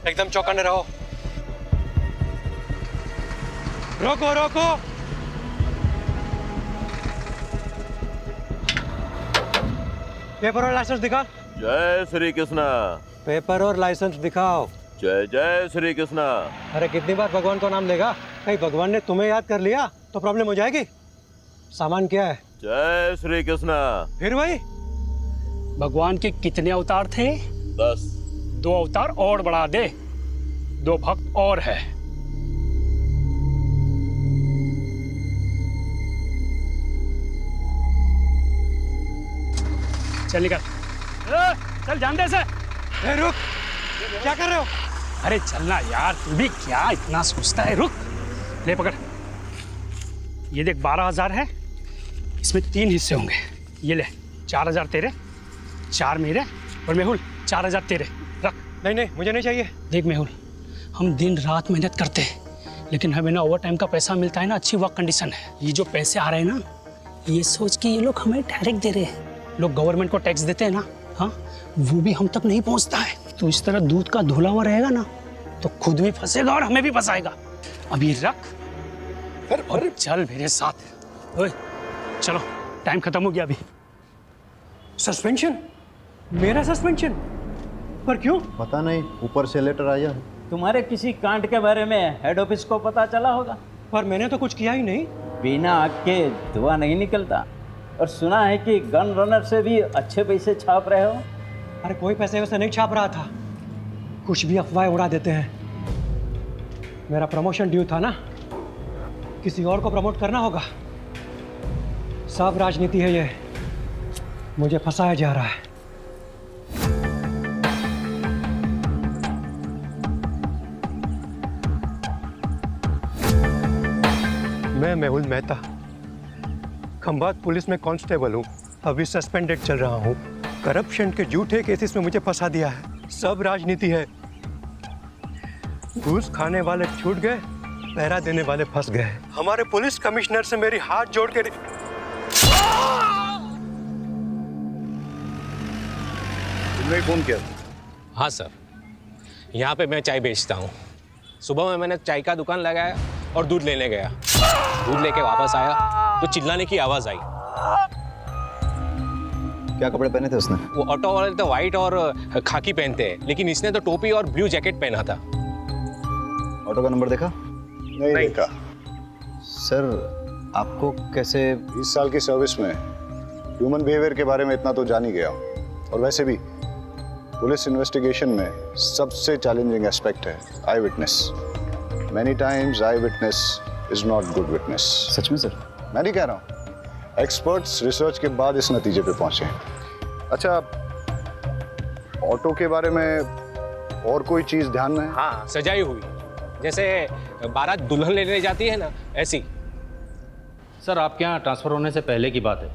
एकदम चौकन्ने रहो। रोको रोको। पेपर और लाइसेंस दिखा। जय श्री कृष्णा। पेपर और लाइसेंस दिखाओ। जय जय श्री कृष्णा। अरे कितनी बार भगवान को नाम लेगा? कहीं भगवान ने तुम्हें याद कर लिया तो प्रॉब्लम हो जाएगी। सामान क्या है? जय श्री कृष्णा। फिर वही। भगवान के कितने अवतार थे? 10। 2 अवतार और बढ़ा दे, 2 भक्त और है। चल निकल। चल जान दे से। रुक, क्या कर रहे हो? अरे चलना यार, तू भी क्या इतना सोचता है? रुक, ले पकड़। ये देख 12,000 है, इसमें 3 हिस्से होंगे। ये ले 4,000 तेरे, 4 मेरे और मेहुल 4,000 तेरे। रख। नहीं नहीं, मुझे नहीं चाहिए। देख मेहुल, हम दिन रात मेहनत करते हैं, लेकिन हमें ना ओवर टाइम का पैसा मिलता है ना, अच्छी वर्क कंडीशन है। ये जो पैसे आ रहे हैं ना, ये सोच के ये लोग हमें डायरेक्ट दे रहे हैं। लोग गवर्नमेंट को टैक्स देते हैं ना, हाँ, वो भी हम तक नहीं पहुंचता है। तो इस तरह दूध का धुला हुआ रहेगा ना, तो खुद भी फंसेगा और हमें भी फंसाएगा। अभी रख और चल मेरे साथ। ओए चलो, टाइम खत्म हो गया अभी। सस्पेंशन? मेरा सस्पेंशन? पर क्यों? पता नहीं, ऊपर से लेटर आया है। तुम्हारे किसी कांड के बारे में हेड ऑफिस को पता चला होगा। पर मैंने तो कुछ किया ही नहीं। बिना आग के धुआं नहीं निकलता। और सुना है कि गन रनर से भी अच्छे पैसे छाप रहे हो। अरे कोई पैसे वैसे नहीं छाप रहा था, कुछ भी अफवाहें उड़ा देते हैं। मेरा प्रमोशन ड्यू था ना, किसी और को प्रमोट करना होगा। सब राजनीति है ये, मुझे फंसाया जा रहा है। मैं मेहुल मेहता, खंभात पुलिस में कांस्टेबल हूँ। अभी सस्पेंडेड चल रहा हूँ। करप्शन के झूठे केसेस में मुझे फंसा दिया है। सब राजनीति है। घूस खाने वाले छूट गए, पहरा देने वाले फंस गए। हमारे पुलिस कमिश्नर से मेरी हाथ जोड़ के तुमने फोन किया? हाँ सर, यहाँ पे मैं चाय बेचता हूँ। सुबह में मैंने चाय का दुकान लगाया और दूध लेने गया। दूध लेके वापस आया तो चिल्लाने की आवाज़ आई। क्या कपड़े पहने थे उसने? वो ऑटो वाले तो वाइट और खाकी पहनते हैं, लेकिन इसने तो टोपी और ब्लू जैकेट पहना था। ऑटो का नंबर देखा? नहीं देखा। सर, आपको कैसे? 20 साल की सर्विस में ह्यूमन बिहेवियर के बारे में इतना तो जान ही गया हूं। और वैसे भी पुलिस इन्वेस्टिगेशन में सबसे चैलेंजिंग एस्पेक्ट है eye witness. Many times eye witness is not good witness. सच में सर? मैं नहीं कह रहा हूँ, एक्सपर्ट्स रिसर्च के बाद इस नतीजे पे पहुंचे। अच्छा, ऑटो के बारे में और कोई चीज ध्यान में है? हाँ, सजाई हुई, जैसे बारात दुल्हन लेने जाती है ना, ऐसी। सर, आपके यहाँ ट्रांसफ़र होने से पहले की बात है।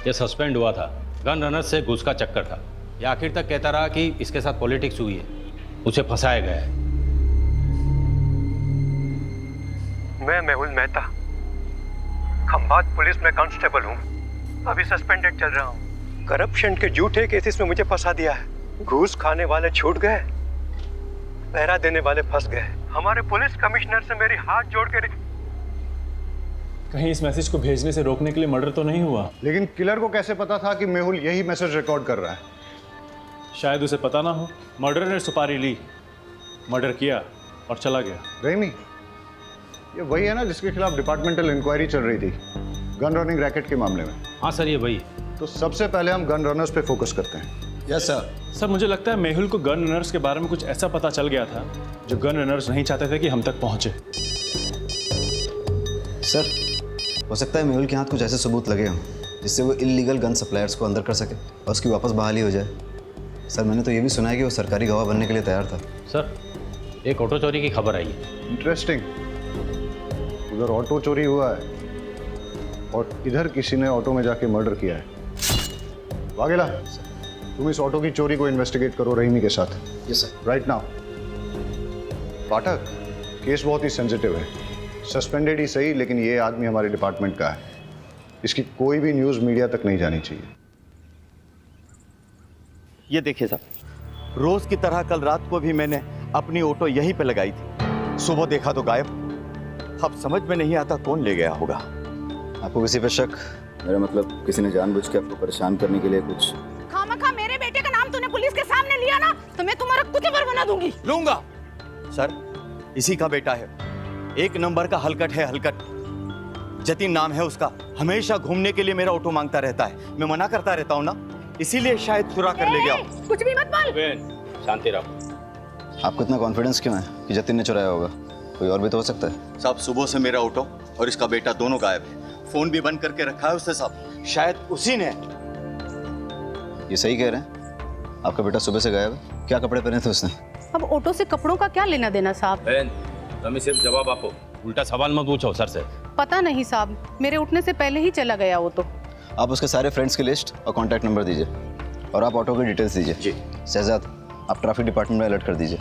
ये सस्पेंड हुआ था, गन रनर से घूस का चक्कर था। ये आखिर तक कहता रहा कि इसके साथ पॉलिटिक्स हुई है, उसे फंसाया गया है। मैं मेहुल मेहता, खंभात पुलिस में कांस्टेबल हूँ। अभी सस्पेंडेड चल रहा हूँ। करप्शन के झूठे केसेस में मुझे फंसा दिया है। घूस खाने वाले छूट गए, पहरा देने वाले फंस गए। हमारे पुलिस कमिश्नर से मेरी हाथ जोड़ के कहीं इस मैसेज को भेजने से रोकने के लिए मर्डर तो नहीं हुआ? लेकिन किलर को कैसे पता था कि मेहुल यही मैसेज रिकॉर्ड कर रहा है? शायद उसे पता ना हो। मर्डर ने सुपारी ली, मर्डर किया और चला गया। रहीमी, ये वही है ना जिसके खिलाफ डिपार्टमेंटल इंक्वायरी चल रही थी गन रनिंग रैकेट के मामले में? हाँ सर, ये वही। तो सबसे पहले हम गन रनर्स पे फोकस करते हैं। Yes sir. सर, मुझे लगता है मेहुल को गन रनर्स के बारे में कुछ ऐसा पता चल गया था जो गन रनर्स नहीं चाहते थे कि हम तक पहुंचे। सर, हो सकता है मेहुल के हाथ कुछ ऐसे सबूत लगे हों जिससे वो इल्लीगल गन सप्लायर्स को अंदर कर सके और उसकी वापस बहाली हो जाए। सर, मैंने तो ये भी सुना है कि वो सरकारी गवाह बनने के लिए तैयार था। सर, एक ऑटो चोरी की खबर आई है। इंटरेस्टिंग। उधर ऑटो चोरी हुआ है और इधर किसी ने ऑटो में जाके मर्डर किया है। वाघेला, तुम इस ऑटो की चोरी को इन्वेस्टिगेट करो रहीमी के साथ। Yes sir. Right now. Pathak, case बहुत ही सेंसिटिव है। सस्पेंडेड ही सही, लेकिन ये आदमी हमारे डिपार्टमेंट का है। इसकी कोई भी न्यूज़ मीडिया तक नहीं जानी चाहिए। ये देखिए साहब, रोज की तरह कल रात को भी मैंने अपनी ऑटो यहीं पे लगाई थी। सुबह देखा तो गायब। अब समझ में नहीं आता कौन ले गया होगा। आपको किसी पे शक? मेरा मतलब किसी ने जानबूझ के आपको परेशान करने के लिए कुछ? खामखा मेरे बेटे का नाम तूने पुलिस के सामने लिया ना, तो मैं तुम्हारा कुचबर बना दूंगी। लूंगा। सर, इसी का बेटा है, एक नंबर का हलकट है, हलकट। जतिन नाम है उसका। हमेशा घूमने के लिए मेरा ऑटो मांगता रहता है, मैं मना करता रहता हूँ ना, इसीलिए शायद चुरा कर ले गया। कुछ भी मत बोल। शांति रहो। आपको इतना कॉन्फिडेंस क्यों है कि जतिन ने चुराया होगा? कोई और भी तो हो सकता है। साहब, सुबह से मेरा ऑटो और इसका बेटा दोनों गायब है। फोन भी बंद करके रखा है उसने साहब, शायद उसी ने। ये सही कह रहे हैं? आपका बेटा सुबह से गायब है? क्या कपड़े पहने थे उसने? अब ऑटो से कपड़ों का क्या लेना देना साहब? बहन, तुम्हें सिर्फ जवाब आपको, उल्टा सवाल मत पूछो सर से। पता नहीं साहब, मेरे उठने से पहले ही चला गया वो तो। आप उसके सारे फ्रेंड्स की लिस्ट और कॉन्टैक्ट नंबर दीजिए, और आप ऑटो की डिटेल्स दीजिए। जी। शहजाद, आप ट्रैफिक डिपार्टमेंट में अलर्ट कर दीजिए।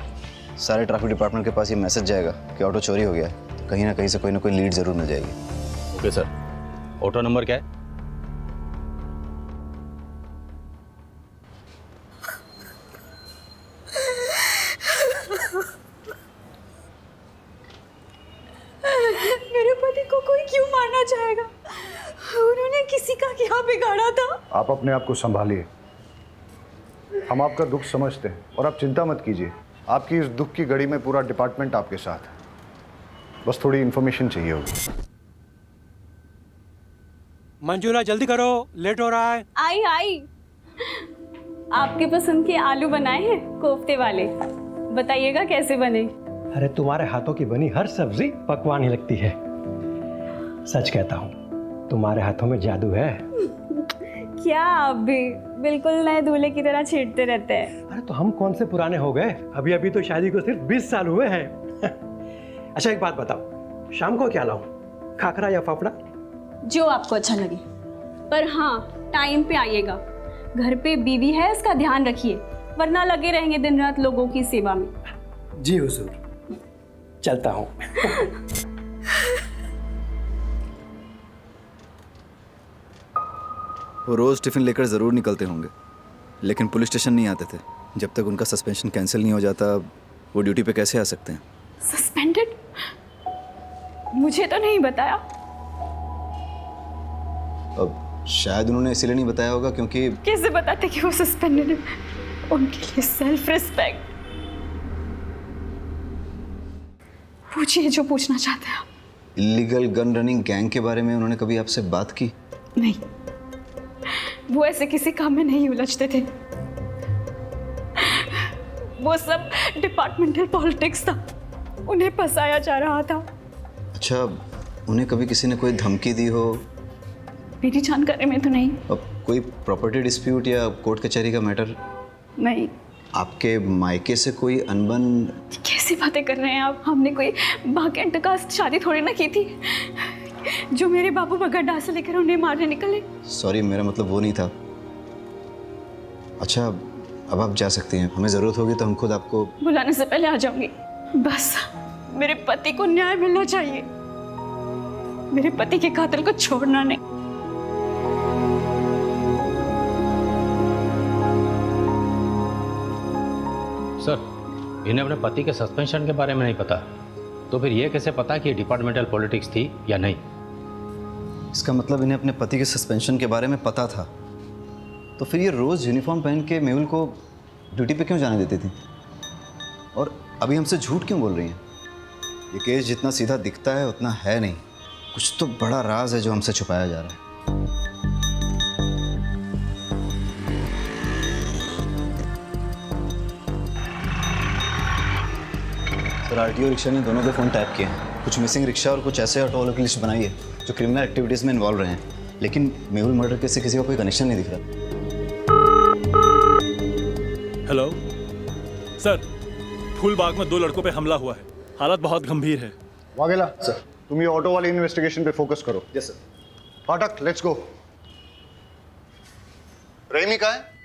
सारे ट्रैफिक डिपार्टमेंट के पास ये मैसेज जाएगा कि ऑटो चोरी हो गया है, तो कहीं ना कहीं से कोई ना कोई लीड जरूर मिल जाएगी। Okay sir. ऑटो नंबर क्या है? मेरे पति को कोई क्यों मारना चाहेगा? उन्होंने किसी का क्या बिगाड़ा था? आप अपने आप को संभालिए, हम आपका दुख समझते हैं, और आप चिंता मत कीजिए। आपकी इस दुख की घड़ी में पूरा डिपार्टमेंट आपके साथ है। बस थोड़ी इन्फॉर्मेशन चाहिए होगी। मंजूरा जल्दी करो, लेट हो रहा है। आई आई, आपके पसंद के आलू बनाए हैं, कोफ्ते वाले। बताइएगा कैसे बने? अरे तुम्हारे हाथों की बनी हर सब्जी पकवान ही लगती है। सच कहता हूँ, तुम्हारे हाथों में जादू है। क्या आप भी बिल्कुल नए दूल्हे की तरह छेड़ते रहते हैं। अरे तो हम कौन से पुराने हो गए? अभी अभी तो शादी को सिर्फ 20 साल हुए हैं। अच्छा एक बात बताओ, शाम को क्या लाऊं, खाखरा या फाफड़ा? जो आपको अच्छा लगे, पर हाँ टाइम पे आइएगा। घर पे बीवी है, इसका ध्यान रखिए, वरना लगे रहेंगे दिन रात लोगों की सेवा में। जी हुजूर, चलता हूँ। वो रोज़ टिफ़िन लेकर ज़रूर निकलते होंगे, लेकिन पुलिस स्टेशन नहीं आते थे। जब तक उनका सस्पेंशन कैंसिल नहीं हो जाता, वो ड्यूटी पे कैसे आ सकते हैं? सस्पेंडेड? मुझे तो नहीं बताया। अब शायद उन्होंने इसीलिए नहीं बताया होगा क्योंकि... कैसे बताते कि वो सस्पेंडेड है? उनके लिए सेल्फ रिस्पेक्ट। पूछिए जो पूछना चाहते हैं आप। इलीगल गन रनिंग गैंग के बारे में उन्होंने कभी आपसे बात की? नहीं, वो ऐसे किसी काम में नहीं उलझते थे। वो सब डिपार्टमेंटल पॉलिटिक्स था, उन्हें फंसाया जा रहा था। अच्छा, उन्हें कभी किसी ने कोई धमकी दी हो? मेरी जानकारी में तो नहीं। अब कोई प्रॉपर्टी डिस्प्यूट या कोर्ट कचहरी का मैटर? नहीं। आपके मायके से कोई अनबन? कैसी बातें कर रहे हैं आप? हमने कोई भाग्यंत का शादी थोड़ी ना की थी जो मेरे बाबू बगड्डा से लेकर उन्हें मारने निकले। सॉरी, मेरा मतलब वो नहीं था। अच्छा, अब आप जा सकती हैं, हमें ज़रूरत होगी तो हम खुद आपको... बुलाने से पहले आ जाऊंगी। बस मेरे पति को न्याय मिलना चाहिए, मेरे पति के कातिल को छोड़ना नहीं। सर, इन्हें अपने पति के सस्पेंशन के बारे में नहीं पता, तो फिर ये कैसे पता कि ये डिपार्टमेंटल पॉलिटिक्स थी या नहीं? इसका मतलब इन्हें अपने पति के सस्पेंशन के बारे में पता था, तो फिर ये रोज़ यूनिफॉर्म पहन के मेहुल को ड्यूटी पे क्यों जाने देती थी? और अभी हमसे झूठ क्यों बोल रही हैं? ये केस जितना सीधा दिखता है उतना है नहीं, कुछ तो बड़ा राज है जो हमसे छुपाया जा रहा है। सर, आरटीओ रिक्शा ने दोनों के फ़ोन टैप किए हैं। कुछ मिसिंग रिक्शा और कुछ ऐसे ऑटो वालों की लिस्ट बनाई है जो क्रिमिनल एक्टिविटीज़ में इन्वॉल्व रहे हैं, लेकिन मेहुल मर्डर केस से किसी का कोई कनेक्शन नहीं दिख रहा। हेलो सर, फूलबाग में 2 लड़कों पे हमला हुआ है, हालत बहुत गंभीर है। वाघेला सर, तुम ये ऑटो वाली इन्वेस्टिगेशन पे फोकस करो। Yes sir. फाटक, लेट्स गो। रेमी कहाँ है?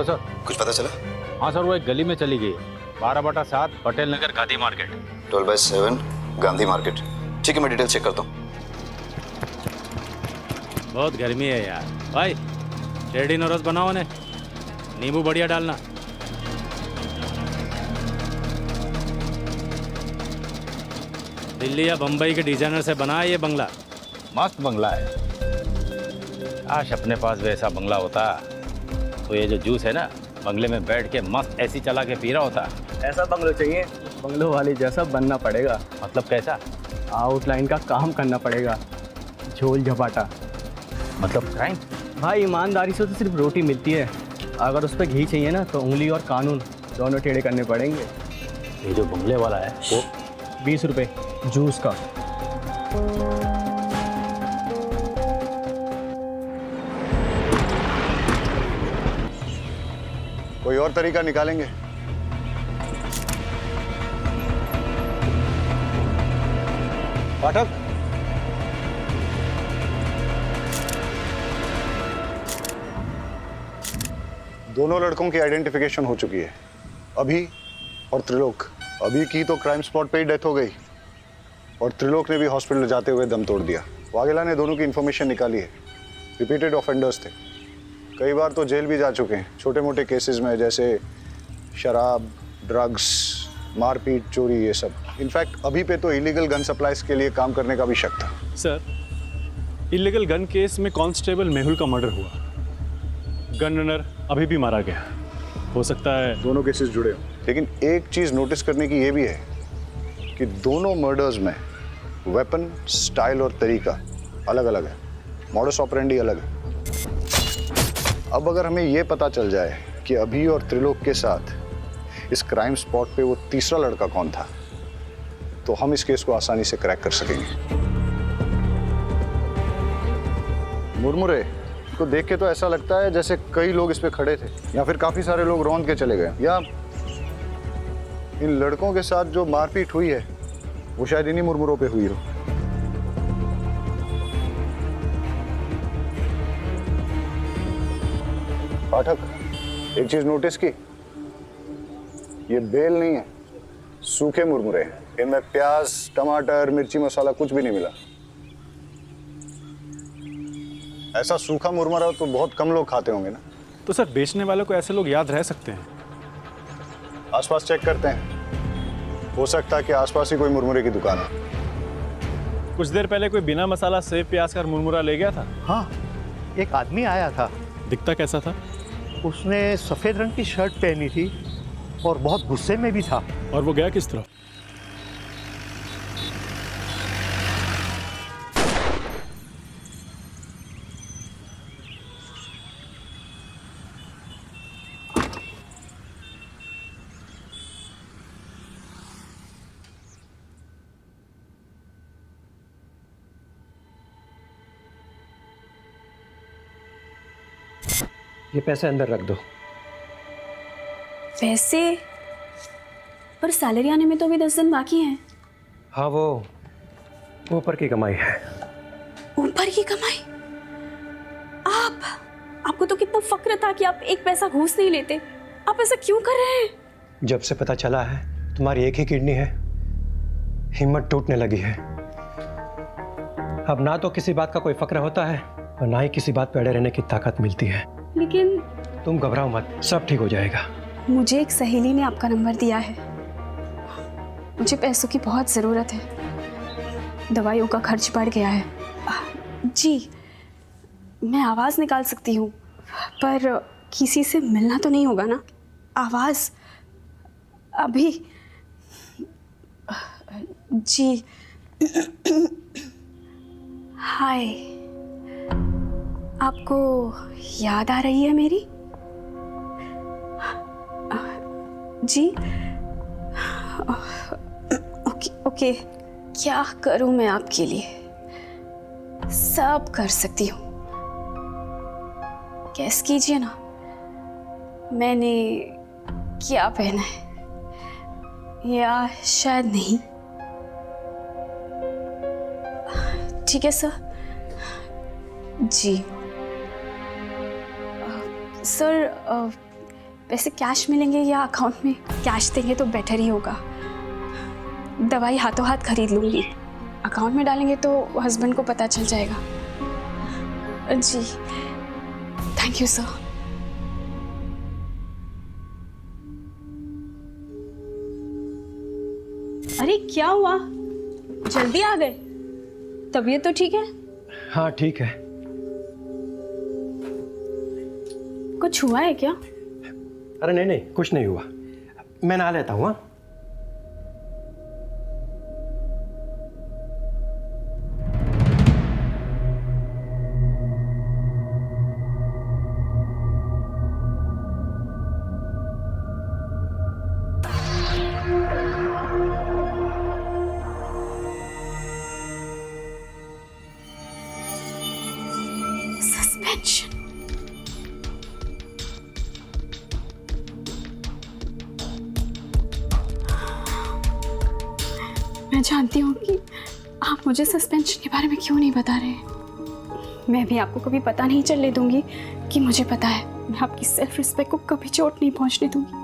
Hello sir. कुछ पता चला? हाँ सर, वो एक गली में चली गई, 12/7 पटेल नगर गांधी मार्केट। 12/7 गांधी मार्केट। ठीक है, मैं डिटेल चेक करता हूँ। बहुत गर्मी है यार भाई, रेडी नोरस बनाओ ने, नींबू बढ़िया डालना। दिल्ली या बम्बई के डिजाइनर से बना है ये बंगला, मस्त बंगला है। काश अपने पास वैसा बंगला होता तो ये जो जूस है ना, बंगले में बैठ के मस्त एसी चला के पी रहा होता। ऐसा बंगलो चाहिए, बंगलो वाले जैसा बनना पड़ेगा। मतलब कैसा? आउटलाइन का काम करना पड़ेगा, झोल झपाटा। मतलब क्राइम? भाई ईमानदारी से तो सिर्फ रोटी मिलती है, अगर उस पर घी चाहिए ना तो उंगली और कानून दोनों टेढ़े करने पड़ेंगे। ये जो बंगले वाला है वो 20 रुपये जूस का। कोई और तरीका निकालेंगे? पाठक, दोनों लड़कों की आइडेंटिफिकेशन हो चुकी है, अभी और त्रिलोक। अभी की तो क्राइम स्पॉट पे ही डेथ हो गई और त्रिलोक ने भी हॉस्पिटल जाते हुए दम तोड़ दिया। वाघेला ने दोनों की इन्फॉर्मेशन निकाली है, रिपीटेड ऑफेंडर्स थे, कई बार तो जेल भी जा चुके हैं छोटे मोटे केसेस में, जैसे शराब, ड्रग्स, मारपीट, चोरी, ये सब। इनफैक्ट अभी पे तो इलीगल गन सप्लाईज के लिए काम करने का भी शक था। सर, इलीगल गन केस में कांस्टेबल मेहुल का मर्डर हुआ, गन रनर अभी भी मारा गया। हो सकता है दोनों केसेस जुड़े हों, लेकिन एक चीज नोटिस करने की ये भी है कि दोनों मर्डर्स में वेपन, स्टाइल और तरीका अलग अलग है, मॉडस ऑपरेंडी अलग है। अब अगर हमें ये पता चल जाए कि अभी और त्रिलोक के साथ इस क्राइम स्पॉट पे वो तीसरा लड़का कौन था, तो हम इस केस को आसानी से क्रैक कर सकेंगे। मुरमुरे को देख के तो ऐसा लगता है जैसे कई लोग इस पे खड़े थे, या फिर काफी सारे लोग रौंद के चले गए, या इन लड़कों के साथ जो मारपीट हुई है वो शायद इन्हीं मुरमुरों पे हुई हो। पाठक, एक चीज नोटिस की, ये बेल नहीं है, सूखे मुरमुरे हैं, इनमें प्याज, टमाटर, मिर्ची मसाला कुछ भी नहीं मिला। ऐसा सूखा मुरमुरा तो बहुत कम लोग खाते होंगे ना। तो सर, बेचने वालों को ऐसे लोग याद रह सकते हैं? आसपास चेक करते हैं, हो सकता है कि आसपास ही कोई मुरमुरे की दुकान है। कुछ देर पहले कोई बिना मसाला सेब प्याज का मुरमुरा ले गया था। हाँ, एक आदमी आया था। दिखता कैसा था? उसने सफेद रंग की शर्ट पहनी थी और बहुत गुस्से में भी था। और वो गया किस तरफ? ये पैसे अंदर रख दो। पैसे? पर सैलरी आने में तो अभी 10 दिन बाकी हैं। हाँ, वो ऊपर की कमाई है। ऊपर की कमाई? आपको तो कितना फक्र था कि आप एक पैसा घूस नहीं लेते, आप ऐसा क्यों कर रहे हैं? जब से पता चला है तुम्हारी एक ही किडनी है, हिम्मत टूटने लगी है। अब ना तो किसी बात का कोई फक्र होता है और ना ही किसी बात पे अड़े रहने की ताकत मिलती है। लेकिन तुम घबराओ मत, सब ठीक हो जाएगा। मुझे एक सहेली ने आपका नंबर दिया है, मुझे पैसों की बहुत ज़रूरत है, दवाइयों का खर्च बढ़ गया है। जी, मैं आवाज़ निकाल सकती हूँ, पर किसी से मिलना तो नहीं होगा ना? आवाज़ अभी? जी। हाय, आपको याद आ रही है मेरी? जी। ओके, क्या करूं मैं आपके लिए? सब कर सकती हूँ। गैस कीजिए ना, मैंने क्या पहना है, या शायद नहीं। ठीक है सर। जी सर, वैसे कैश मिलेंगे या अकाउंट में कैश देंगे तो बेटर ही होगा। दवाई हाथों हाथ खरीद लूँगी, अकाउंट में डालेंगे तो हस्बैंड को पता चल जाएगा। जी थैंक यू सर। अरे क्या हुआ, जल्दी आ गए? तबीयत तो ठीक है? हाँ ठीक है। कुछ हुआ है क्या? अरे नहीं नहीं, कुछ नहीं हुआ, मैं नहा लेता हूँ। सस्पेंशन। मैं जानती हूँ कि आप मुझे सस्पेंशन के बारे में क्यों नहीं बता रहे। मैं भी आपको कभी पता नहीं चलने दूंगी कि मुझे पता है। मैं आपकी सेल्फ रिस्पेक्ट को कभी चोट नहीं पहुंचने दूंगी।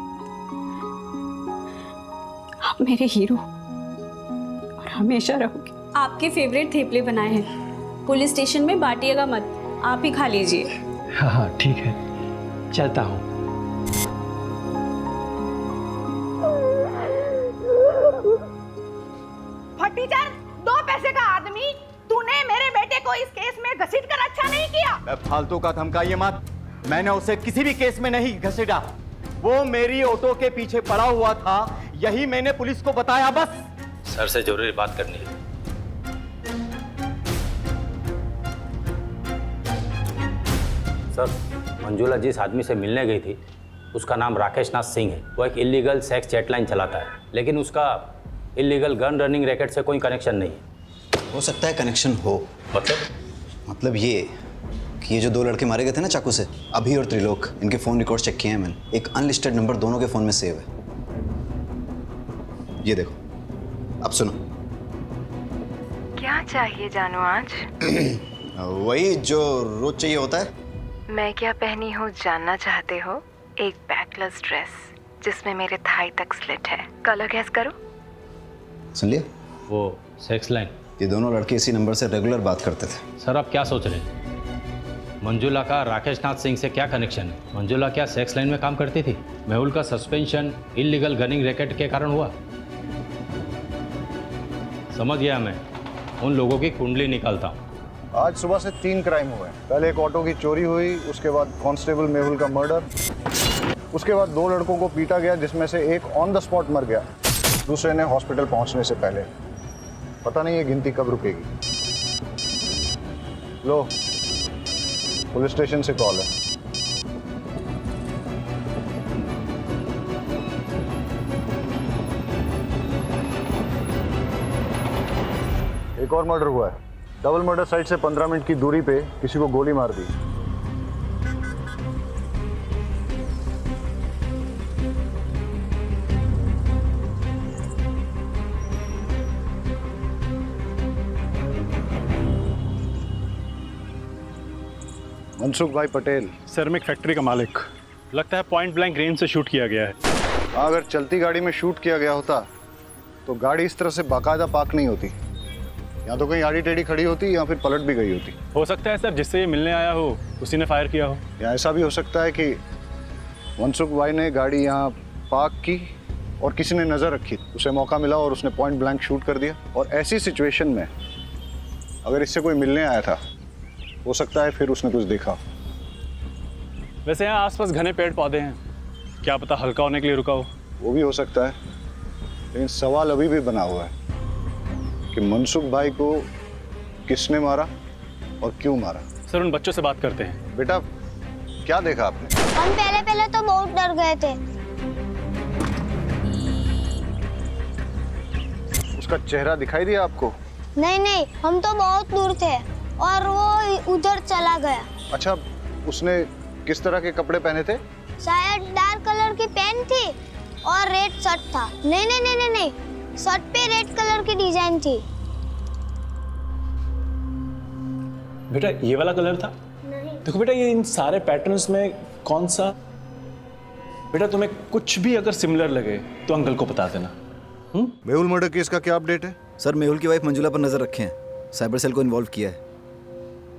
आप मेरे हीरो और हमेशा रहोगे। आपके फेवरेट थेपले बनाए हैं, पुलिस स्टेशन में बांटिएगा मत, आप ही खा लीजिए। हाँ हाँ ठीक है, चलता हूँ। टीचर, 2 पैसे का आदमी, तूने मेरे बेटे को इस केस में घसीट कर अच्छा नहीं किया। फालतू का धमकाइए मत, मैंने उसे किसी भी केस में नहीं घसीटा। वो मेरी ऑटो के पीछे पड़ा हुआ था, यही मैंने पुलिस को बताया बस। सर से जरूरी बात करनी है। सर, मंजुला जिस आदमी से मिलने गई थी उसका नाम राकेश नाथ सिंह है। वो एक इलीगल सेक्स चैटलाइन चलाता है, लेकिन उसका इलीगल गन रनिंग रैकेट से कोई कनेक्शन नहीं है। हो सकता है कनेक्शन हो। मतलब ये कि ये जो 2 लड़के मारे गए थे ना चाकू से, अभी और त्रिलोक, इनके फ़ोन रिकॉर्ड चेक किए हैं मैंने। एक अनलिस्टेड नंबर दोनों के फ़ोन में सेव है। ये देखो, अब सुनो। क्या चाहिए जानू आज? वही जो रोज चाहिए होता है। मैं क्या पहनी हूँ जानना चाहते हो? एक बैकलेस ड्रेस जिसमें मेरे थाई तक स्लिट है। कलर गैस करो। सुन लिया? वो सेक्स लाइन। ये दोनों लड़के इसी नंबर से रेगुलर बात करते थे। सर आप क्या सोच रहे हैं? मंजुला का राकेश नाथ सिंह से क्या कनेक्शन है? मंजुला क्या सेक्स लाइन में काम करती थी? मेहुल का सस्पेंशन इलीगल गनिंग रैकेट के कारण हुआ। समझ गया मैं, उन लोगों की कुंडली निकालता हूँ। आज सुबह से 3 क्राइम हुए। पहले एक ऑटो की चोरी हुई, उसके बाद कांस्टेबल मेहुल का मर्डर, उसके बाद 2 लड़कों को पीटा गया जिसमें से एक ऑन द स्पॉट मर गया, दूसरे ने हॉस्पिटल पहुंचने से पहले। पता नहीं ये गिनती कब रुकेगी। लो, पुलिस स्टेशन से कॉल है। एक और मर्डर हुआ है। डबल मर्डर साइट से 15 मिनट की दूरी पे किसी को गोली मार दी। मनसुख भाई पटेल। सर मैं एक फैक्ट्री का मालिक। लगता है पॉइंट ब्लैंक रेंज से शूट किया गया है। अगर चलती गाड़ी में शूट किया गया होता तो गाड़ी इस तरह से बाकायदा पार्क नहीं होती। या तो कहीं आड़ी टेढ़ी खड़ी होती या फिर पलट भी गई होती। हो सकता है सर जिससे ये मिलने आया हो उसी ने फायर किया हो। या ऐसा भी हो सकता है कि मनसुख भाई ने गाड़ी यहाँ पार्क की और किसी ने नज़र रखी, उसे मौका मिला और उसने पॉइंट ब्लैंक शूट कर दिया। और ऐसी सिचुएशन में अगर इससे कोई मिलने आया था, हो सकता है फिर उसने कुछ देखा। वैसे यहाँ आसपास घने पेड़ पौधे हैं, क्या पता हल्का होने के लिए रुका हो। वो भी हो सकता है, लेकिन सवाल अभी भी बना हुआ है कि मनसुख भाई को किसने मारा और क्यों मारा। सर उन बच्चों से बात करते हैं। बेटा क्या देखा आपने? हम पहले तो बहुत डर गए थे। उसका चेहरा दिखाई दिया आपको? नहीं, हम तो बहुत दूर थे और वो उधर चला गया। अच्छा, उसने किस तरह के कपड़े पहने थे? शायद डार्क कलर की पैंट थी और रेड शर्ट था। नहीं, शर्ट पे रेड कलर की डिजाइन थी। बेटा ये वाला कलर था? नहीं। देखो बेटा, ये इन सारे पैटर्न्स में कौन सा? बेटा तुम्हें कुछ भी अगर सिमिलर लगे तो अंकल को बता देना। मेहुल मर्डर केस का क्या अपडेट है? सर मेहुल की वाइफ मंजुला पर नजर रखे हैं, साइबर सेल को इन्वॉल्व किया है।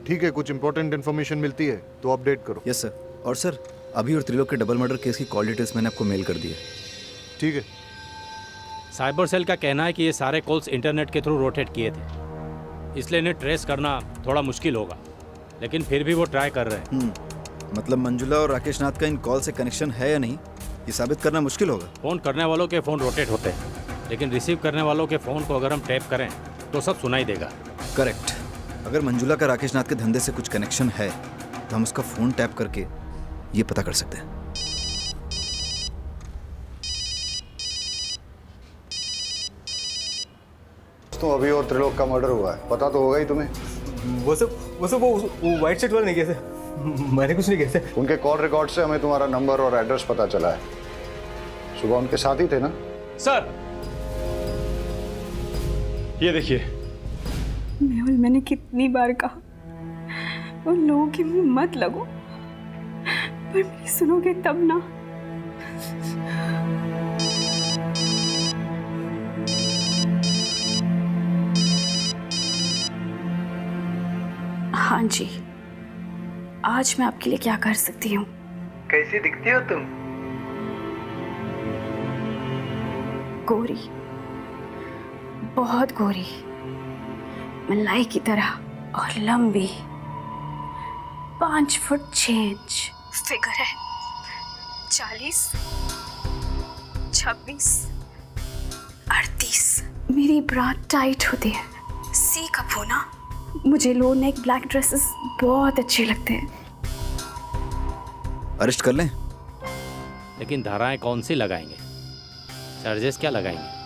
ठीक है, कुछ इंपॉर्टेंट इन्फॉर्मेशन मिलती है तो अपडेट करो। Yes sir. और सर अभी और त्रिलोक के डबल मर्डर केस की कॉल डिटेल्स मैंने आपको मेल कर दी है। ठीक है। साइबर सेल का कहना है कि ये सारे कॉल्स इंटरनेट के थ्रू रोटेट किए थे, इसलिए इन्हें ट्रेस करना थोड़ा मुश्किल होगा, लेकिन फिर भी वो ट्राई कर रहे हैं। मतलब मंजुला और राकेश नाथ का इन कॉल से कनेक्शन है या नहीं, ये साबित करना मुश्किल होगा। फ़ोन करने वालों के फ़ोन रोटेट होते हैं, लेकिन रिसीव करने वालों के फ़ोन को अगर हम टैप करें तो सब सुनाई देगा। करेक्ट। अगर मंजुला का राकेश नाथ के धंधे से कुछ कनेक्शन है तो हम उसका फ़ोन टैप करके ये पता कर सकते हैं। तो अभी और त्रिलोक का मर्डर हुआ है, पता तो होगा ही तुम्हें। वो व्हाइट शर्ट वाले नहीं किया सर, मैंने कुछ नहीं किया सर। उनके कॉल रिकॉर्ड से हमें तुम्हारा नंबर और एड्रेस पता चला है। सुबह उनके साथ ही थे ना? सर ये देखिए। मेहुल, मैंने कितनी बार कहा उन लोगों के मुंह मत लगो, पर मेरी सुनोगे तब ना। हाँ जी, आज मैं आपके लिए क्या कर सकती हूँ? कैसी दिखती हो तुम? गोरी, बहुत गोरी, मलाई की तरह, और लंबी, 5 फुट 6 इंच फिगर है, 40, 26, 38। मेरी ब्रा टाइट होती है, सी कप होना। मुझे लो नेक ब्लैक ड्रेसेस बहुत अच्छे लगते हैं। अरेस्ट कर लें? लेकिन धाराएं कौन सी लगाएंगे, चार्जेस क्या लगाएंगे?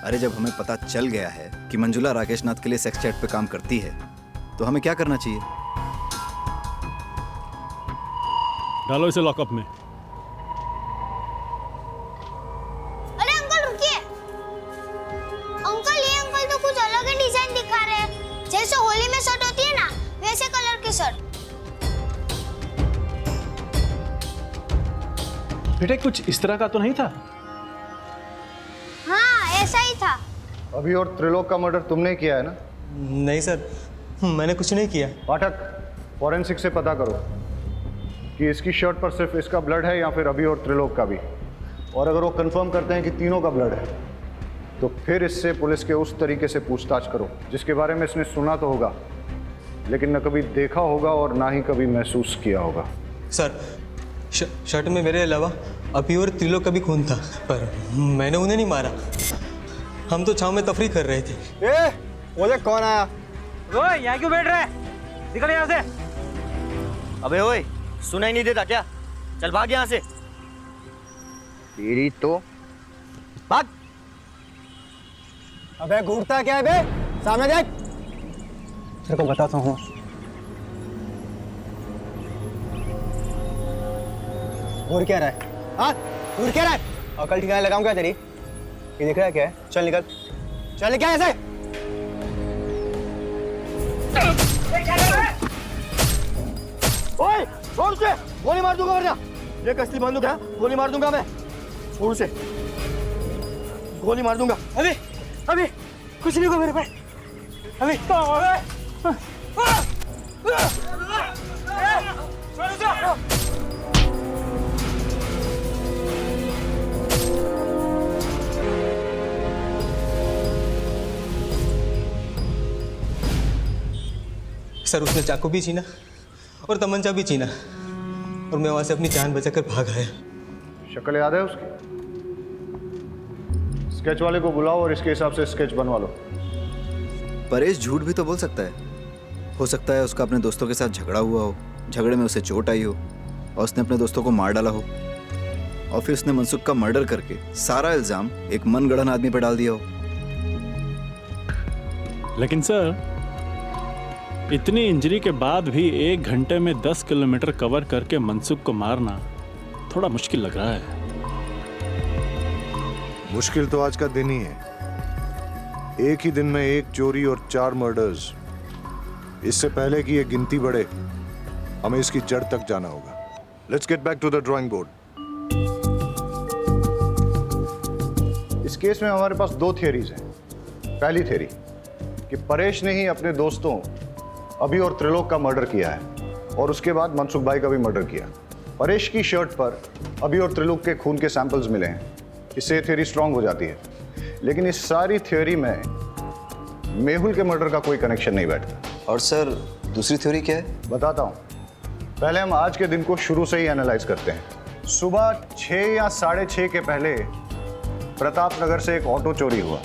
अरे जब हमें पता चल गया है कि मंजुला राकेश नाथ के लिए सेक्स चैट पे काम करती है तो हमें क्या करना चाहिए? डालो इसे लॉकअप में। अरे अंकल रुकिए। अंकल ये अंकल तो कुछ अलग ही डिजाइन दिखा रहे हैं, जैसे होली में शर्ट होती है ना, वैसे कलर की शर्ट। बेटे कुछ इस तरह का तो नहीं था? हाँ ऐसा ही था। अभी और त्रिलोक का मर्डर तुमने किया है ना? नहीं सर, मैंने कुछ नहीं किया। पाठक, फॉरेंसिक से पता करो कि इसकी शर्ट पर सिर्फ इसका ब्लड है या फिर अभी और त्रिलोक का भी। और अगर वो कंफर्म करते हैं कि तीनों का ब्लड है तो फिर इससे पुलिस के उस तरीके से पूछताछ करो जिसके बारे में इसने सुना तो होगा, लेकिन न कभी देखा होगा और ना ही कभी महसूस किया होगा। सर शर्ट में मेरे अलावा अभी और त्रिलोक का भी खून था, पर मैंने उन्हें नहीं मारा। हम तो छांव में तफरी कर रहे थे। वो देख कौन आया। ओए यहाँ क्यों बैठ रहा है, निकल यहाँ से। अबे ओए, सुनाई नहीं देता क्या? चल भाग यहाँ से। तेरी तो भाग। अबे घूरता क्या है बे, सामने देख। तेरे को बताता हूँ। घूर क्या रहा है? हाँ घूर क्या रहा है? अकल ठिकाने लगाऊं क्या तेरी? ये दिख रहा है क्या है? चल निकल, चल क्या ऐसे? ओए छोड़ से, गोली मार दूंगा वरना। ये कसली बंदूक है, गोली मार दूंगा मैं। छोड़ से, गोली मार दूंगा। अभी कुछ नहीं होगा मेरे पे। अभी सर उसने चाकू भी छीना और तमंचा भी छीना, और मैं वहां से अपनी जान बचाकर भाग आया। शक्ल याद है उसकी? स्केच वाले को बुलाओ और इसके हिसाब से स्केच बनवा लो। परेश झूठ भी तो बोल सकता है। हो सकता है उसका अपने दोस्तों के साथ झगड़ा हुआ हो, झगड़े में उसे चोट आई हो और उसने अपने दोस्तों को मार डाला हो, और फिर उसने मनसुख का मर्डर करके सारा इल्जाम एक मनगढ़ंत आदमी पर डाल दिया हो। लेकिन सर इतनी इंजरी के बाद भी 1 घंटे में 10 किलोमीटर कवर करके मनसुख को मारना थोड़ा मुश्किल लग रहा है। मुश्किल तो आज का दिन ही है। एक ही दिन में 1 चोरी और 4 मर्डर्स। इससे पहले कि ये गिनती बढ़े हमें इसकी जड़ तक जाना होगा। Let's get back to the drawing board. इस केस में हमारे पास दो थियरीज हैं। पहली थियरी कि परेश ने ही अपने दोस्तों अभी और त्रिलोक का मर्डर किया है और उसके बाद मनसुख भाई का भी मर्डर किया। परेश की शर्ट पर अभी और त्रिलोक के खून के सैंपल्स मिले हैं, इससे ये थियरी स्ट्रांग हो जाती है। लेकिन इस सारी थियरी में मेहुल के मर्डर का कोई कनेक्शन नहीं बैठता। और सर दूसरी थ्योरी क्या है? बताता हूँ। पहले हम आज के दिन को शुरू से ही एनालाइज करते हैं। सुबह 6 या 6:30 के पहले प्रताप नगर से एक ऑटो चोरी हुआ।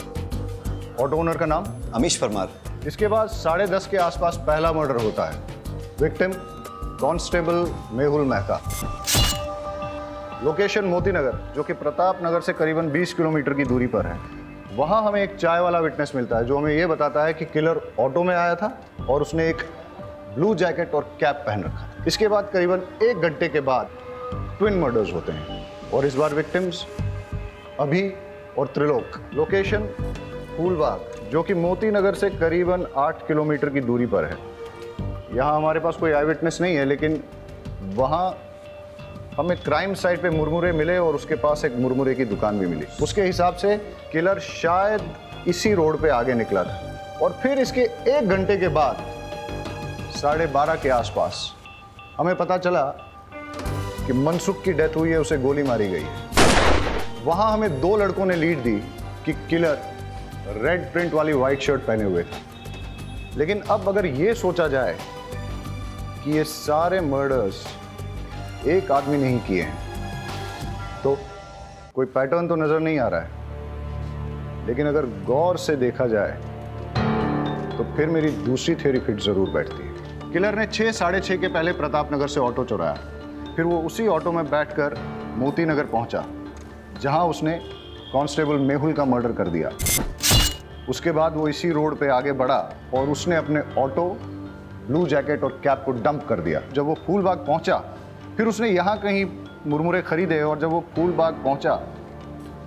ऑटो ओनर का नाम अमीश परमार। इसके बाद 10:30 के आसपास पहला मर्डर होता है। Victim constable Mehul Mehta. Location Moti Nagar, जो कि प्रताप नगर से करीबन 20 किलोमीटर की दूरी पर है। वहां हमें एक चाय वाला विटनेस मिलता है जो हमें यह बताता है कि किलर ऑटो में आया था और उसने एक ब्लू जैकेट और कैप पहन रखा। इसके बाद करीबन 1 घंटे के बाद ट्विन मर्डर्स होते हैं और इस बार विक्टिम्स अभी और त्रिलोक। लोकेशन फूलबाग, जो कि मोती नगर से करीबन 8 किलोमीटर की दूरी पर है। यहाँ हमारे पास कोई आई विटनेस नहीं है, लेकिन वहाँ हमें क्राइम साइट पे मुरमुरे मिले और उसके पास एक मुरमुरे की दुकान भी मिली। उसके हिसाब से किलर शायद इसी रोड पे आगे निकला था और फिर इसके 1 घंटे के बाद 12:30 के आसपास हमें पता चला कि मनसुख की डेथ हुई है, उसे गोली मारी गई है। वहां हमें 2 लड़कों ने लीड दी कि किलर रेड प्रिंट वाली व्हाइट शर्ट पहने हुए थे। लेकिन अब अगर ये सोचा जाए कि ये सारे मर्डर्स एक आदमी नहीं किए हैं तो कोई पैटर्न तो नजर नहीं आ रहा है। लेकिन अगर गौर से देखा जाए तो फिर मेरी दूसरी थ्योरी फिट जरूर बैठती है। किलर ने 6, 6:30 के पहले प्रताप नगर से ऑटो चुराया। फिर वो उसी ऑटो में बैठकर मोती नगर पहुंचा, जहां उसने कांस्टेबल मेहुल का मर्डर कर दिया। उसके बाद वो इसी रोड पे आगे बढ़ा और उसने अपने ऑटो, ब्लू जैकेट और कैप को डंप कर दिया। जब वो फूलबाग पहुंचा, फिर उसने यहाँ कहीं मुरमुरे खरीदे और जब वो फूलबाग पहुंचा,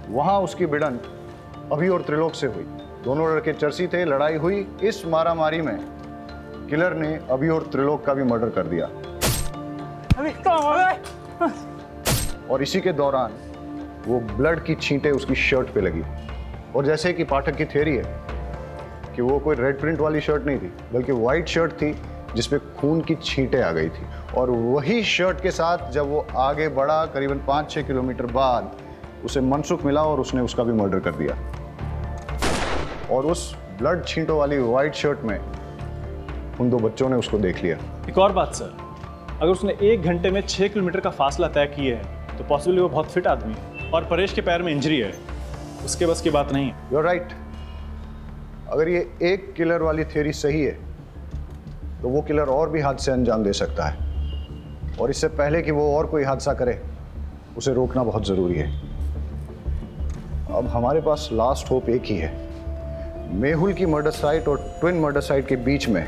वहाँ उसकी भिड़ंत अभी और त्रिलोक से हुई। दोनों लड़के चर्सी थे, लड़ाई हुई। इस मारामारी में किलर ने अभी और त्रिलोक का भी मर्डर कर दिया। और इसी के दौरान वो ब्लड की छींटें उसकी शर्ट पे लगी। और जैसे कि पाठक की थ्योरी है कि वो कोई रेड प्रिंट वाली शर्ट नहीं थी, बल्कि वाइट शर्ट थी जिसपे खून की छींटें आ गई थी। और वही शर्ट के साथ जब वो आगे बढ़ा, करीबन 5-6 किलोमीटर बाद उसे मनसुख मिला और उसने उसका भी मर्डर कर दिया। और उस ब्लड छींटों वाली वाइट शर्ट में उन 2 बच्चों ने उसको देख लिया। एक और बात सर, अगर उसने 1 घंटे में 6 किलोमीटर का फासला तय किया है तो पॉसिबली वो बहुत फिट आदमी है और परेश के पैर में इंजरी है, उसके बस की बात नहीं है। You are right. अगर ये एक किलर वाली थ्योरी सही है तो वो किलर और भी हादसे अंजाम दे सकता है, और इससे पहले कि वो और कोई हादसा करे उसे रोकना बहुत ज़रूरी है। अब हमारे पास लास्ट होप एक ही है। मेहुल की मर्डर साइट और ट्विन मर्डर साइट के बीच में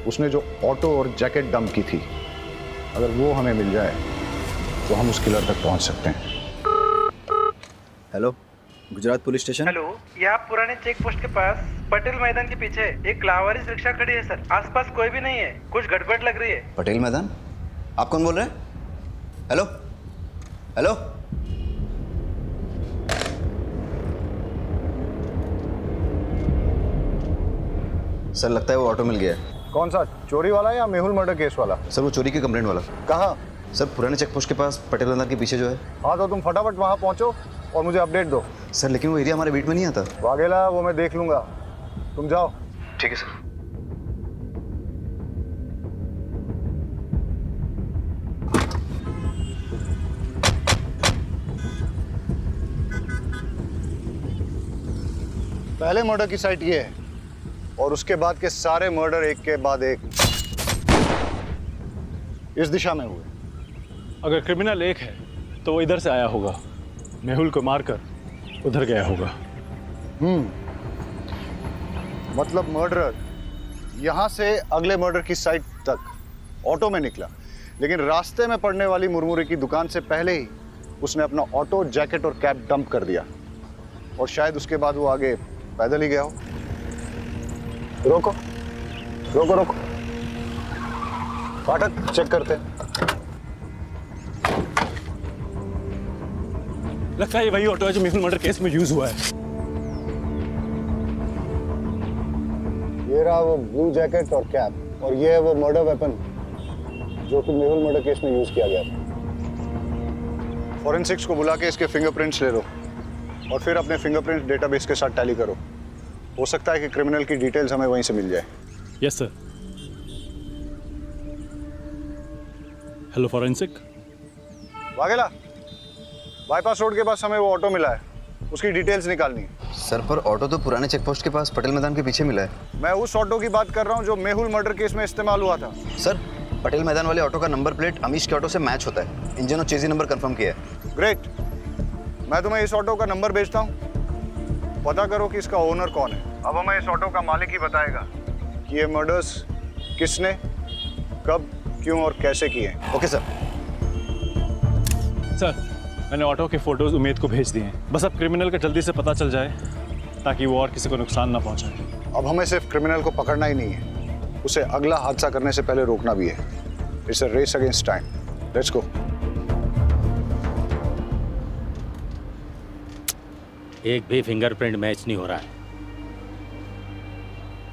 उसने जो ऑटो और जैकेट डंप की थी, अगर वो हमें मिल जाए तो हम उस किलर तक पहुंच सकते हैं। Hello, Gujarat police station. Hello, यहाँ पुराने चेक पोस्ट के पास पटेल मैदान के पीछे एक लावारिस रिक्शा खड़ी है सर। आसपास कोई भी नहीं है, कुछ गड़बड़ लग रही है। पटेल मैदान? आप कौन बोल रहे हैं? हेलो हेलो, सर लगता है वो ऑटो मिल गया है। कौन सा, चोरी वाला या मेहुल मर्डर केस वाला? सर वो चोरी की कंप्लेंट वाला। कहाँ? सर पुराने चेक पोस्ट के पास पटेल मैदान के पीछे जो है। हाँ तो तुम फटाफट वहाँ पहुँचो और मुझे अपडेट दो। सर लेकिन वो एरिया हमारे बीट में नहीं आता। वाघेला, वो मैं देख लूंगा, तुम जाओ। ठीक है सर। पहले मर्डर की साइट ये है और उसके बाद के सारे मर्डर एक के बाद एक इस दिशा में हुए। अगर क्रिमिनल एक है तो वो इधर से आया होगा, मेहुल को मारकर उधर गया होगा। मतलब मर्डरर यहाँ से अगले मर्डर की साइट तक ऑटो में निकला, लेकिन रास्ते में पड़ने वाली मुरमुरे की दुकान से पहले ही उसने अपना ऑटो, जैकेट और कैप डंप कर दिया और शायद उसके बाद वो आगे पैदल ही गया हो। रोको रोको रोको, फाटक चेक करते हैं। लगता है ये वही ऑटो है जो मेहुल मर्डर केस में यूज हुआ है। ये रहा वो ब्लू जैकेट और कैप, और ये है वो मर्डर वेपन जो कि मेहुल मर्डर केस में यूज किया गया था। फॉरेंसिक्स को बुला के इसके फिंगरप्रिंट्स ले लो और फिर अपने फिंगरप्रिंट डेटाबेस के साथ टैली करो। हो सकता है कि क्रिमिनल की डिटेल्स हमें वहीं से मिल जाए। Yes sir. Hello forensic. Vaghela, bypass road के पास हमें वो ऑटो मिला है, उसकी डिटेल्स निकालनी है। सर पर ऑटो तो पुराने चेकपोस्ट के पास पटेल मैदान के पीछे मिला है। मैं उस ऑटो की बात कर रहा हूँ जो मेहुल मर्डर केस में इस्तेमाल हुआ था। सर पटेल मैदान वाले ऑटो का नंबर प्लेट अमीश के ऑटो से मैच होता है। इंजन और चेजी नंबर कंफर्म किया है। ग्रेट, मैं तुम्हें इस ऑटो का नंबर भेजता हूँ, पता करो कि इसका ओनर कौन है। अब हमें इस ऑटो का मालिक ही बताएगा कि ये मर्डर्स किसने, कब, क्यों और कैसे किए। Okay sir. सर मैंने ऑटो के फोटोज उमेद को भेज दिए हैं, बस अब क्रिमिनल का जल्दी से पता चल जाए ताकि वो और किसी को नुकसान ना पहुंचाए। अब हमें सिर्फ क्रिमिनल को पकड़ना ही नहीं है, उसे अगला हादसा करने से पहले रोकना भी है। It's a race against time. Let's go. एक भी फिंगरप्रिंट मैच नहीं हो रहा है।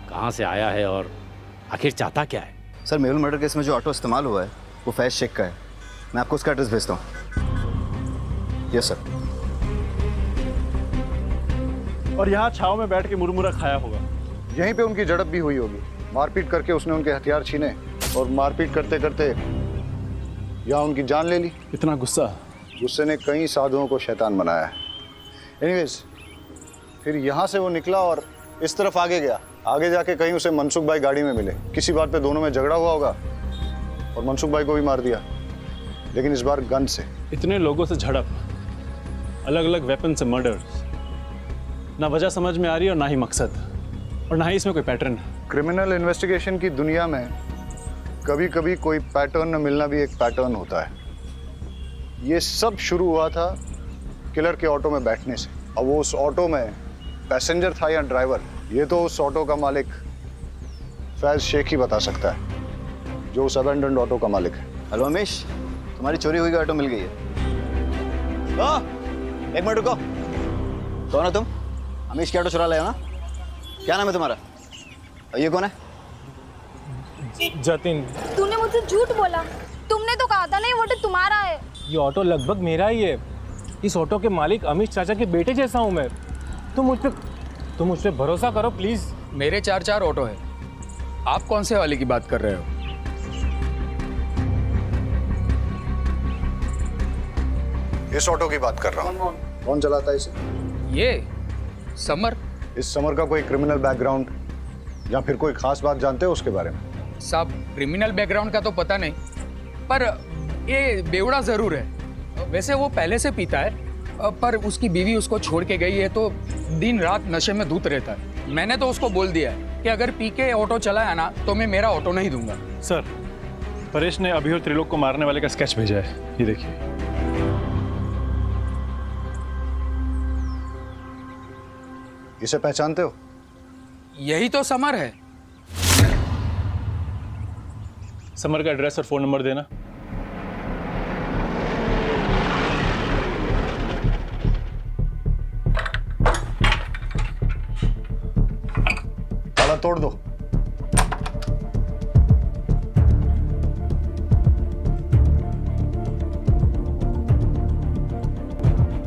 कहाँ से आया है और आखिर चाहता क्या है? सर मेहुल मर्डर केस में जो ऑटो इस्तेमाल हुआ है वो फैज शेख का है। मैं आपको उसका एड्रेस भेजता हूँ। Yes sir. और यहाँ छाव में बैठ के मुरमुरा खाया होगा। यहीं पे उनकी झड़प भी हुई होगी। मारपीट करके उसने उनके हथियार छीने और मारपीट करते करते यहाँ उनकी जान ले ली। इतना गुस्सा? गुस्से ने कई साधुओं को शैतान बनाया है। एनीवेज, फिर यहाँ से वो निकला और इस तरफ आगे गया। आगे जाके कहीं उसे मनसुख भाई गाड़ी में मिले। किसी बात पे दोनों में झगड़ा हुआ होगा और मनसुख भाई को भी मार दिया, लेकिन इस बार गन से। इतने लोगों से झड़प, अलग अलग वेपन से मर्डर्स, ना वजह समझ में आ रही है और ना ही मकसद, और ना ही इसमें कोई पैटर्न। क्रिमिनल इन्वेस्टिगेशन की दुनिया में कभी कभी कोई पैटर्न न मिलना भी एक पैटर्न होता है। ये सब शुरू हुआ था किलर के ऑटो में बैठने से। अब वो उस ऑटो में पैसेंजर था या ड्राइवर, ये तो उस ऑटो का मालिक फैज शेख ही बता सकता है, जो उस अबेंडन्ड ऑटो का मालिक है। हेलो अमीश, तुम्हारी चोरी हुई ऑटो मिल गई है। एक मिनट रुको। कौन हो तुम? अमीश की ऑटो चुरा लाए हो ना? क्या नाम है तुम्हारा? और ये कौन है? जतिन। तूने मुझसे झूठ बोला। तुमने तो कहा था ना ये ऑटो तुम्हारा है। ये ऑटो लगभग मेरा ही है। इस ऑटो के मालिक अमीश चाचा के बेटे जैसा हूँ मैं। तुम मुझ पे भरोसा करो प्लीज। मेरे 4 ऑटो है, आप कौन से वाले की बात कर रहे हो? इस ऑटो की बात कर रहा हूँ। कौन चलाता है इसे? ये समर। इस समर का कोई क्रिमिनल बैकग्राउंड या फिर कोई खास बात जानते हो उसके बारे में? साहब, क्रिमिनल बैकग्राउंड का तो पता नहीं, पर ये बेवड़ा जरूर है। वैसे वो पहले से पीता है, पर उसकी बीवी उसको छोड़ के गई है तो दिन रात नशे में धुत रहता है। मैंने तो उसको बोल दिया है कि अगर पी के ऑटो चलाया ना तो मैं मेरा ऑटो नहीं दूंगा। सर परेश ने अभी और त्रिलोक को मारने वाले का स्केच भेजा है, ये देखिए। इसे पहचानते हो? यही तो समर है। समर का एड्रेस और फोन नंबर देना। ताला तोड़ दो।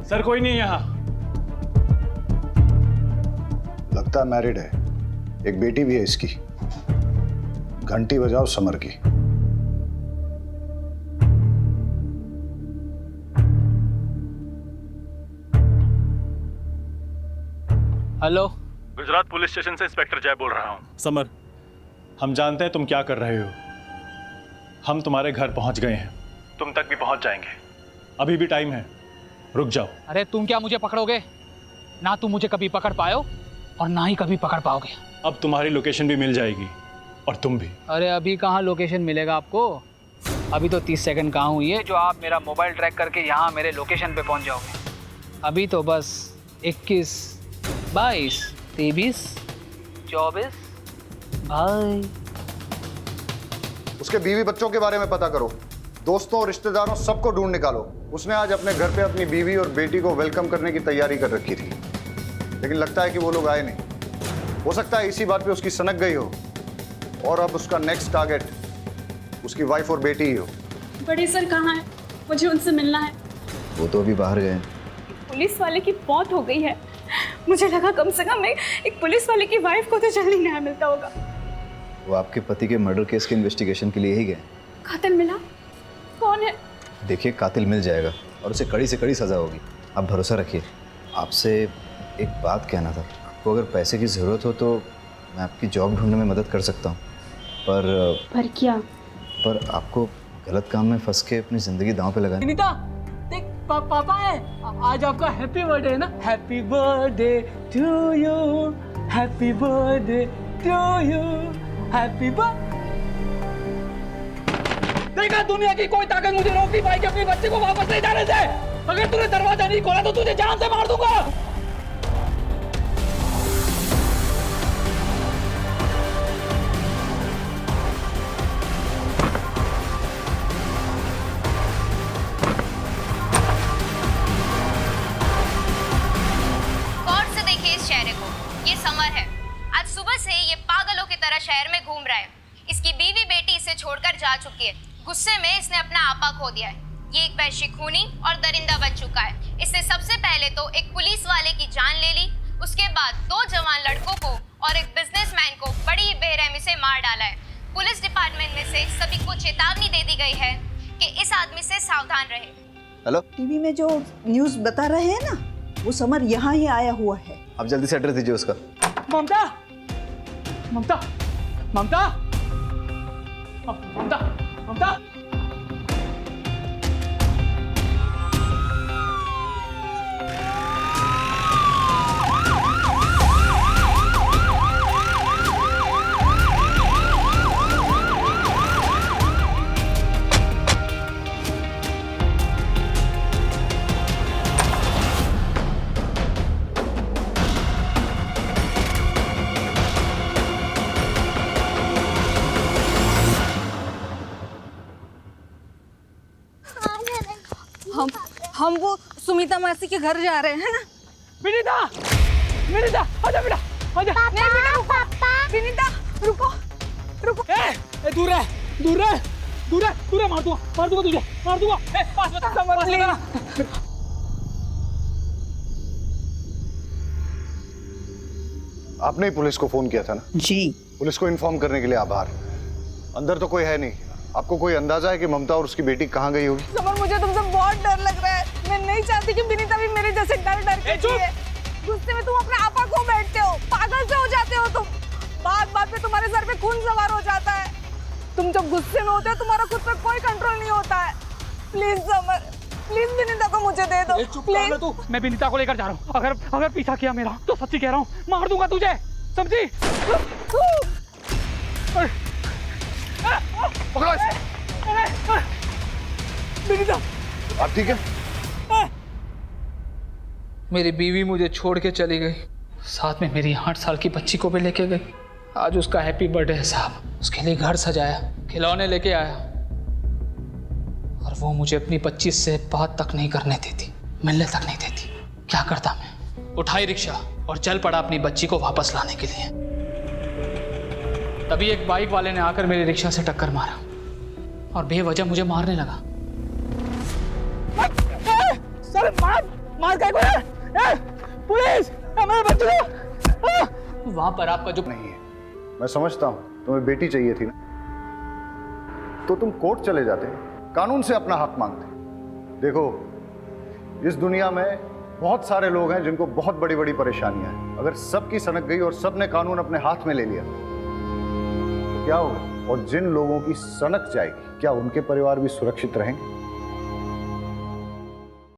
सर कोई नहीं है यहाँ। लगता है मैरिड है, एक बेटी भी है इसकी। घंटी बजाओ समर की। हेलो, गुजरात पुलिस स्टेशन से इंस्पेक्टर जय बोल रहा हूँ। समर, हम जानते हैं तुम क्या कर रहे हो। हम तुम्हारे घर पहुंच गए हैं, तुम तक भी पहुंच जाएंगे। अभी भी टाइम है, रुक जाओ। अरे तुम क्या मुझे पकड़ोगे? ना तुम मुझे कभी पकड़ पाओ और ना ही कभी पकड़ पाओगे। अब तुम्हारी लोकेशन भी मिल जाएगी और तुम भी। अरे अभी कहाँ लोकेशन मिलेगा आपको? अभी तो 30 सेकंड कहाँ हुई है जो आप मेरा मोबाइल ट्रैक करके यहाँ मेरे लोकेशन पे पहुँच जाओगे। अभी तो बस 21, 22, 23, 24 भाई। उसके बीवी बच्चों के बारे में पता करो, दोस्तों रिश्तेदारों सबको ढूंढ निकालो। उसने आज अपने घर पे अपनी बीवी और बेटी को वेलकम करने की तैयारी कर रखी थी, लेकिन लगता है कि वो लोग आए नहीं। हो सकता है इसी बात पे उसकी सनक गई हो और अब उसका नेक्स्ट टारगेट उसकी वाइफ और बेटी ही हो। बड़े सर कहाँ है? मुझे उनसे मिलना है। वो तो अभी बाहर गए। पुलिस वाले की मौत हो गई है। मुझे लगा कम से कम एक पुलिस वाले की वाइफ को तो जल्दी न्याय मिलता होगा। वो आपके पति के मर्डर केस के इन्वेस्टिगेशन के लिए ही गए। कातिल मिला? कौन है? देखिए, कातिल मिल जाएगा और उसे कड़ी से कड़ी सजा होगी। आप भरोसा रखिए। आपसे एक बात कहना था। आपको अगर पैसे की ज़रूरत हो तो मैं आपकी जॉब ढूंढने में मदद कर सकता हूँ, पर क्या? पर आपको गलत काम में फंस के अपनी ज़िंदगी दांव पे लगानी। विनीता, देख पापा है। आज आपका हैप्पी बर्थडे है ना? Happy birthday to you, happy birthday to you, happy birthday. देखा, दुनिया की कोई ताकत मुझे रोक नहीं पाएगी अपने बच्चे को वापस ले जाने से। अगर तूने दरवाजा नहीं खोला तो तुझे जान से मार दूंगा। गौर से देखिए इस चेहरे को। ये समर है। आज सुबह से ये पागलों की तरह शहर में घूम रहा है। इसकी बीवी बेटी इसे छोड़कर जा चुकी है। गुस्से में इसने अपना आपा खो दिया है। ये एक वैश्य खूनी और दरिंदा बन चुका है। इसने सबसे पहले तो एक पुलिस वाले की जान ले ली, उसके बाद 2 जवान लड़कों को और एक बिजनेसमैन को बड़ी ही बेरहमी से मार डाला है। पुलिस डिपार्टमेंट में से सभी को चेतावनी दे दी गई है कि इस आदमी से सावधान रहे। हेलो, टीवी में जो न्यूज़ बता रहे हैं ना, वो समर यहाँ ही आया हुआ है। आप जल्दी से एड्रेस दीजिए उसका। ममता, ममता, ममता, ममता, ममता। हम वो सुमिता मासी के घर जा रहे हैं ना। विनीता, विनीता, आजा बेटा, आजा। नहीं बेटा, रुको। विनीता, रुको, रुको। दूर रह, दूर रह, दूर रह, दूर रह। मार दूंगा तुझे, मार दूंगा। पास बता, पास बता। आपने ही पुलिस को फोन किया था ना? जी। पुलिस को इन्फॉर्म करने के लिए आभार। अंदर तो कोई है नहीं। आपको कोई अंदाजा है कि ममता और उसकी बेटी कहाँ गई होगी? समर, मुझे तुमसे बहुत डर लग रहा है। मैं नहीं चाहती कि विनीता भी मेरे जैसे डर के जिए। गुस्से में तुम अपने आपा खो बैठते हो, पागल से हो जाते हो तुम। बात पे तुम्हारे सर पे खून सवार हो जाता है। तुम जब गुस्से में होते हो तुम्हारा खुद पर कोई कंट्रोल नहीं होता है। प्लीज समर, प्लीज विनीता को मुझे दे दो। प्लीज। तू, मैं विनीता को लेकर जा रहा हूँ। अगर पीछा किया मेरा तो सच्ची कह रहा हूँ, मार दूंगा तुझे, समझी? पकड़ो इसे। विनीता, आप ठीक है? मेरी बीवी मुझे छोड़ के चली गई, साथ में मेरी 8 साल की बच्ची को भी लेके गई। आज उसका हैप्पी बर्थडे है साहब। उसके लिए घर सजाया, खिलौने लेके आया, और वो मुझे अपनी 25 से बात तक नहीं करने देती, मिलने तक नहीं देती। क्या करता मैं? उठाई रिक्शा और चल पड़ा अपनी बच्ची को वापस लाने के लिए। तभी एक बाइक वाले ने आकर मेरी रिक्शा से टक्कर मारा और बेवजह मुझे मारने लगा। सर, मार क्या कोई? पुलिस, मेरे बच्चे को। वहां पर आपका जो नहीं है। मैं समझता हूँ तुम्हें बेटी चाहिए थी ना, तो तुम कोर्ट चले जाते, कानून से अपना हक मांगते। देखो, इस दुनिया में बहुत सारे लोग हैं जिनको बहुत बड़ी बड़ी परेशानियां हैं। अगर सबकी सनक गई और सबने कानून अपने हाथ में ले लिया तो क्या होगा? और जिन लोगों की सनक जाएगी, क्या उनके परिवार भी सुरक्षित रहेंगे?